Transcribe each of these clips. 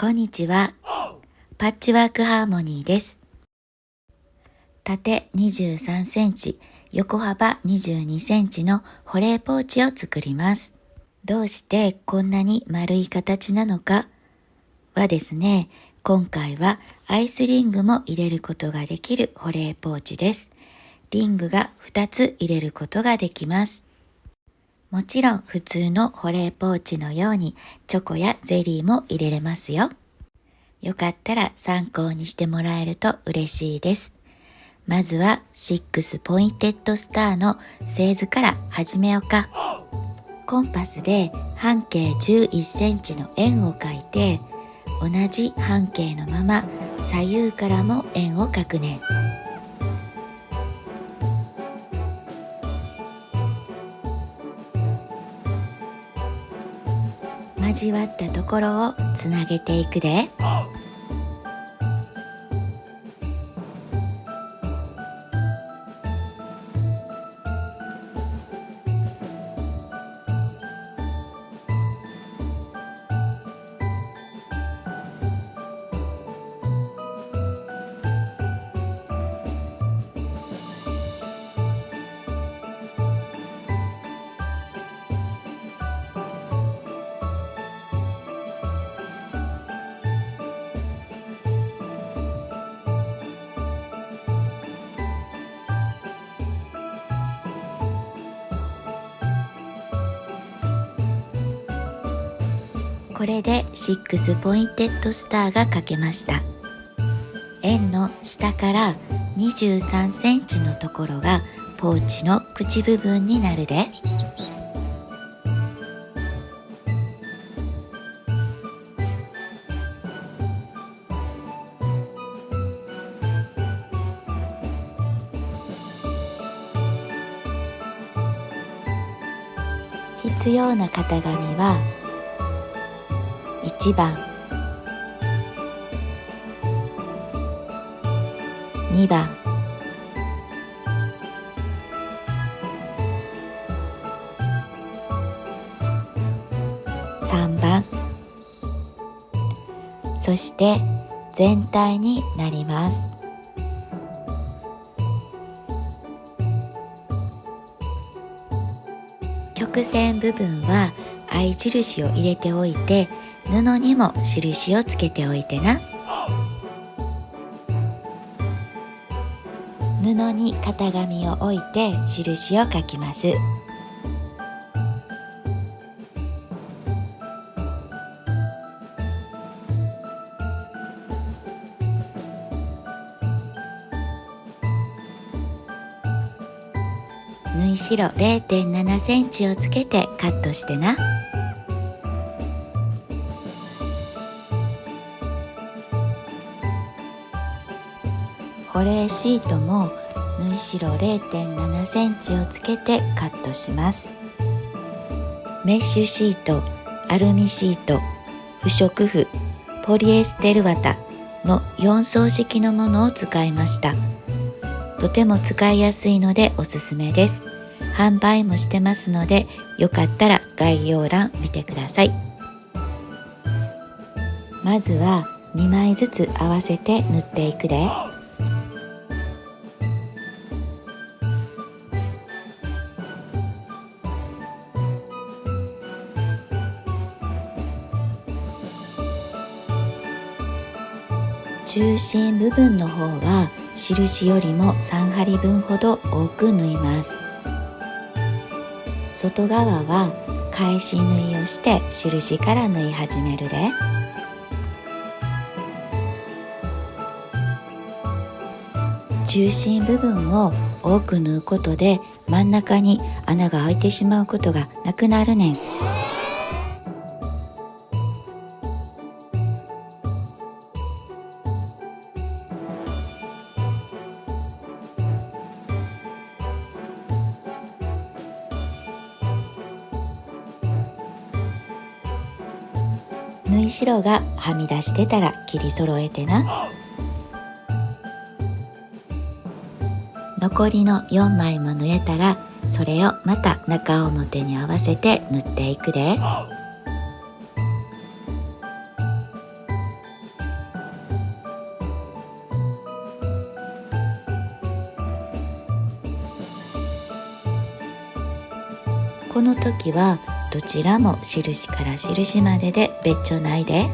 こんにちは。パッチワークハーモニーです。縦23センチ、横幅22センチの保冷ポーチを作ります。どうしてこんなに丸い形なのかはですね、今回はアイスリングも入れることができる保冷ポーチです。リングが2つ入れることができます。もちろん普通の保冷ポーチのようにチョコやゼリーも入れれますよ。よかったら参考にしてもらえると嬉しいです。まずは6ポインテッドスターの製図から始めようか。コンパスで半径11センチの円を描いて、同じ半径のまま左右からも円を描くね。交わったところをつなげていくで。これで6ポインテッドスターが描けました。円の下から23センチのところがポーチの口部分になるで。必要な型紙は1番、2番、3番、そして全体になります。曲線部分は合印を入れておいて、布にも印をつけておいてな。布に型紙を置いて印を書きます。縫い代 0.7 センチをつけてカットしてな。保冷シートも縫い代 0.7 センチをつけてカットします。メッシュシート、アルミシート、不織布、ポリエステル綿の4層式のものを使いました。とても使いやすいのでおすすめです。販売もしてますので、よかったら概要欄見てください。まずは2枚ずつ合わせて縫っていくで。中心部分の方は印よりも3針分ほど多く縫います。外側は返し縫いをして印から縫い始めるで。中心部分を多く縫うことで真ん中に穴が開いてしまうことがなくなるねん。縫い代がはみ出してたら切り揃えてな。残りの4枚も縫えたら、それをまた中表に合わせて縫っていくで。この時はどちらも印から印までで別注ないで。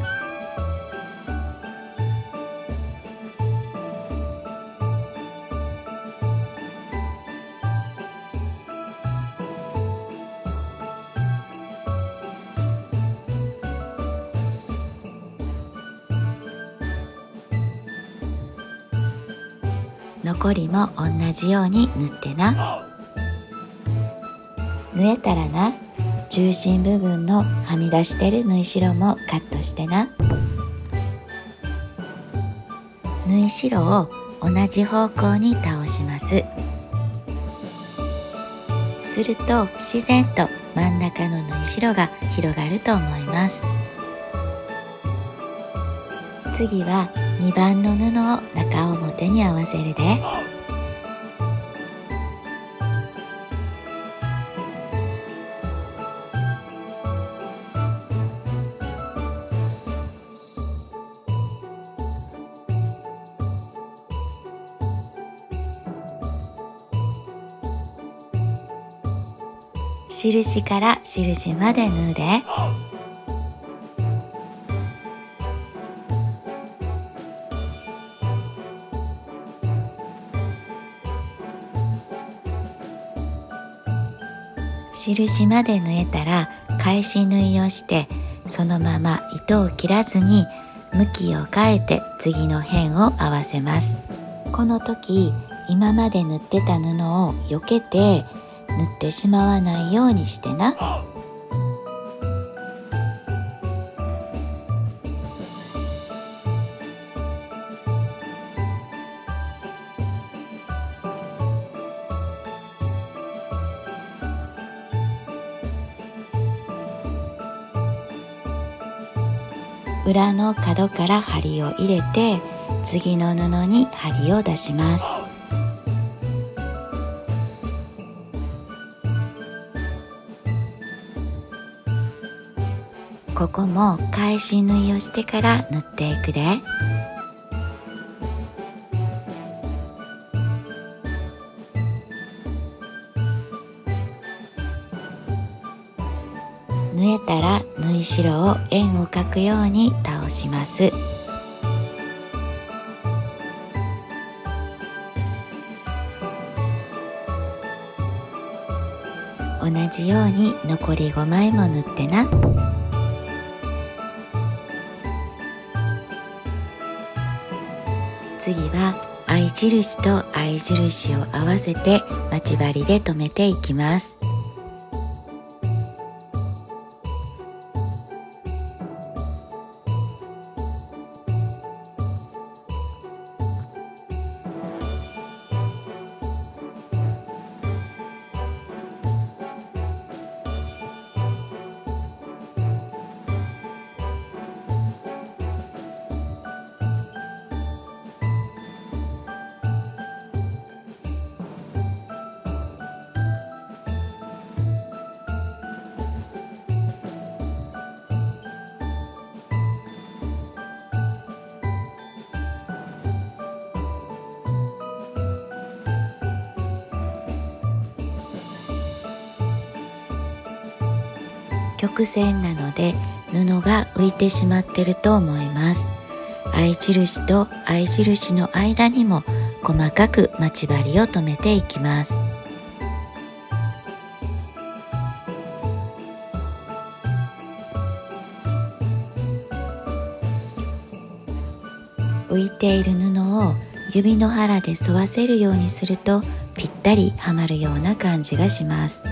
残りも同じように縫ってな。縫えたらな、中心部分のはみ出してる縫い代もカットしてな。縫い代を同じ方向に倒します。すると自然と真ん中の縫い代が広がると思います。次は2番の布を中表に合わせるで。印から印まで縫うで。印まで縫えたら返し縫いをして、そのまま糸を切らずに向きを変えて次の辺を合わせます。この時今まで縫ってた布を避けて縫ってしまわないようにしてな。裏の角から針を入れて次の布に針を出します。ここも返し縫いをしてから縫っていくで。縫えたら縫い代を円を描くように倒します。同じように残り5枚も縫ってな。次は合い印と合い印を合わせて待ち針で留めていきます。曲線なので布が浮いてしまってると思います。合い印と合い印の間にも細かく待ち針を留めていきます。浮いている布を指の腹で沿わせるようにするとぴったりはまるような感じがします。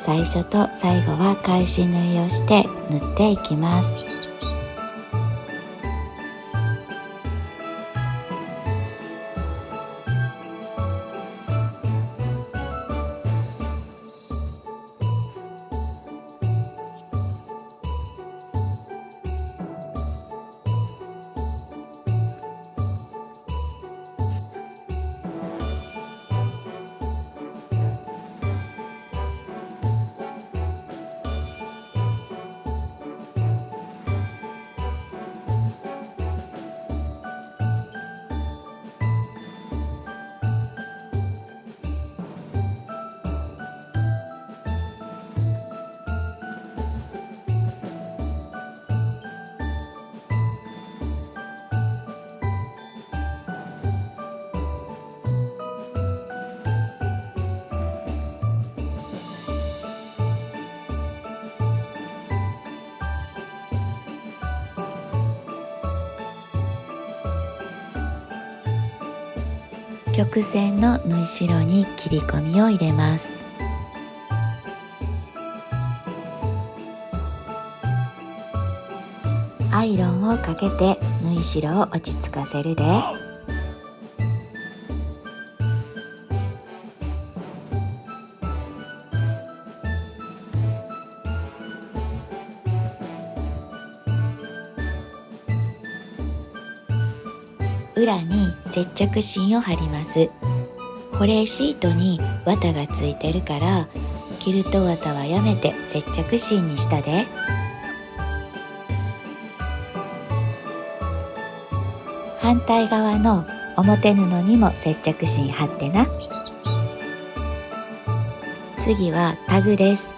最初と最後は返し縫いをして縫っていきます。曲線の縫い代に切り込みを入れます。アイロンをかけて縫い代を落ち着かせるで。裏に接着芯を貼ります。保冷シートに綿がついてるから、キルト綿はやめて接着芯にしたで。反対側の表布にも接着芯貼ってな。次はタグです。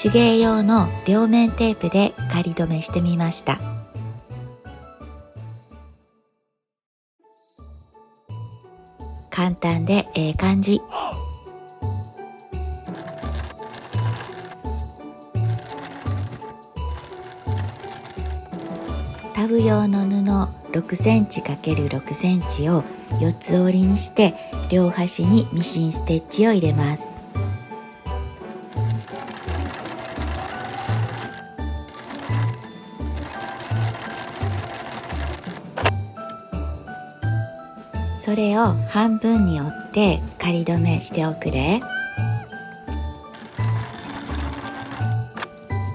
手芸用の両面テープで仮止めしてみました。簡単でええ感じ。タブ用の布6センチ ×6 センチを4つ折りにして両端にミシンステッチを入れます。それを半分に折って仮止めしておくれ。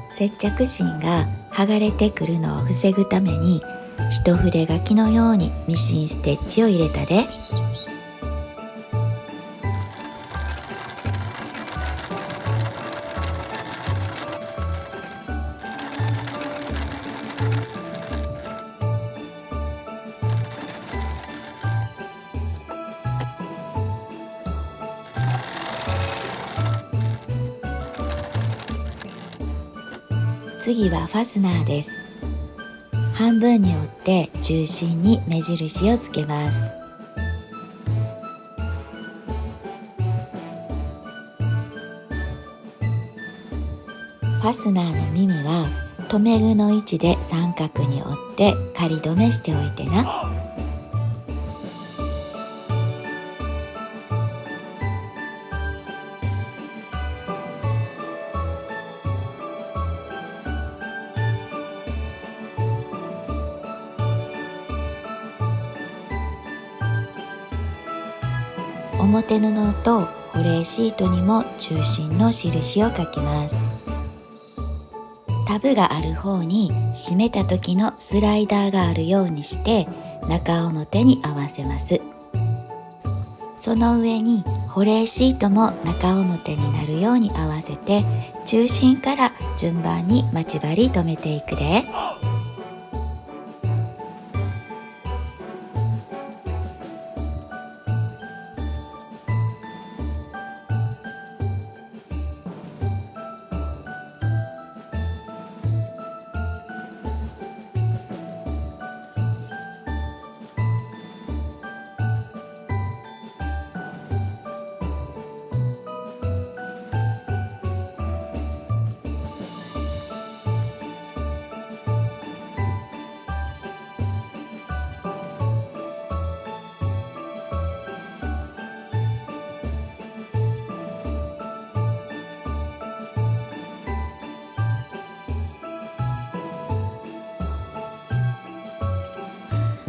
接着芯が剥がれてくるのを防ぐために一筆書きのようにミシンステッチを入れたで。次はファスナーです。半分に折って中心に目印をつけます。ファスナーの耳は留め具の位置で三角に折って仮止めしておいてな。表布と保冷シートにも中心の印を書きます。タブがある方に締めた時のスライダーがあるようにして中表に合わせます。その上に保冷シートも中表になるように合わせて中心から順番に待ち針留めていくで。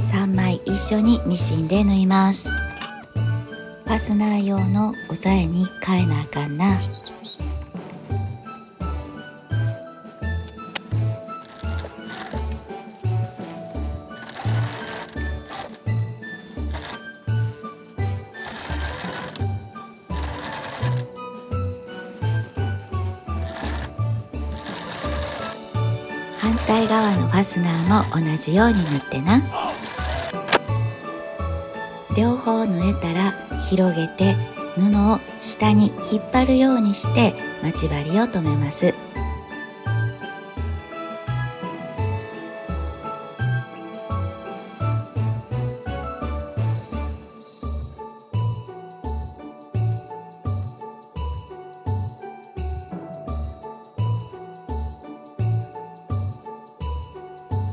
3枚一緒にミシンで縫います。ファスナー用の押さえに変えなあかんな。反対側のファスナーも同じように縫ってな。両方縫えたら広げて布を下に引っ張るようにして待ち針を留めます。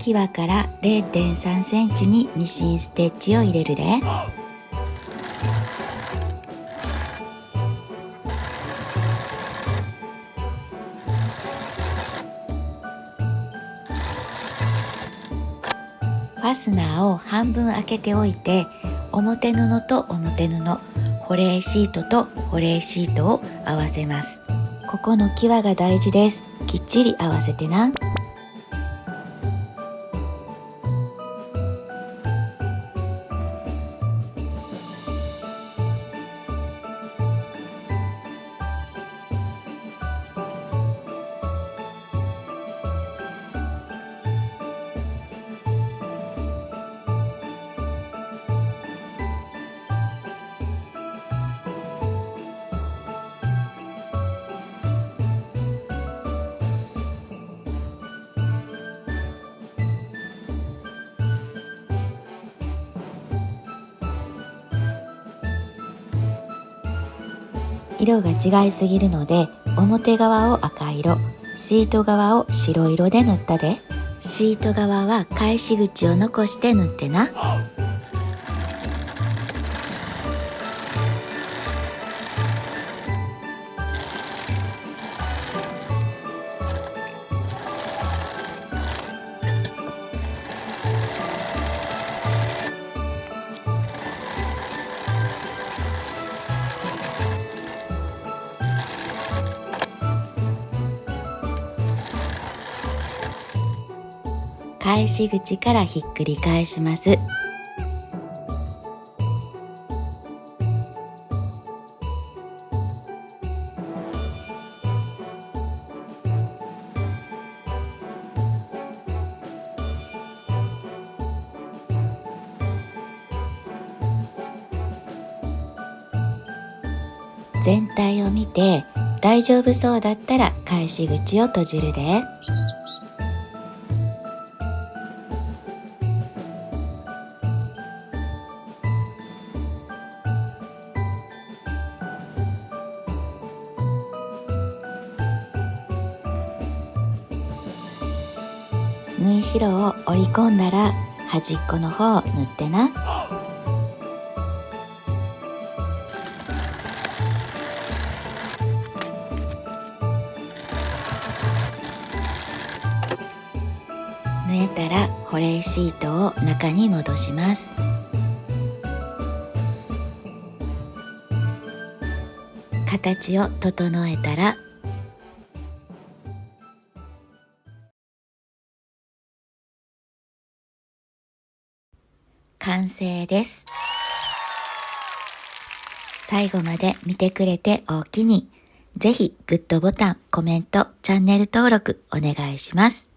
際から 0.3 センチにミシンステッチを入れるで。ァスナーを半分開けておいて、表布と表布、保冷シートと保冷シートを合わせます。ここの際が大事です。きっちり合わせてな。色が違いすぎるので、表側を赤色、シート側を白色で塗ったで。シート側は返し口を残して塗ってな。返し口からひっくり返します。全体を見て大丈夫そうだったら返し口を閉じるで。縫い代を折り込んだら端っこの方を縫ってな。縫えたら保冷シートを中に戻します。形を整えたら完成です。最後まで見てくれておおきに。ぜひグッドボタン、コメント、チャンネル登録お願いします。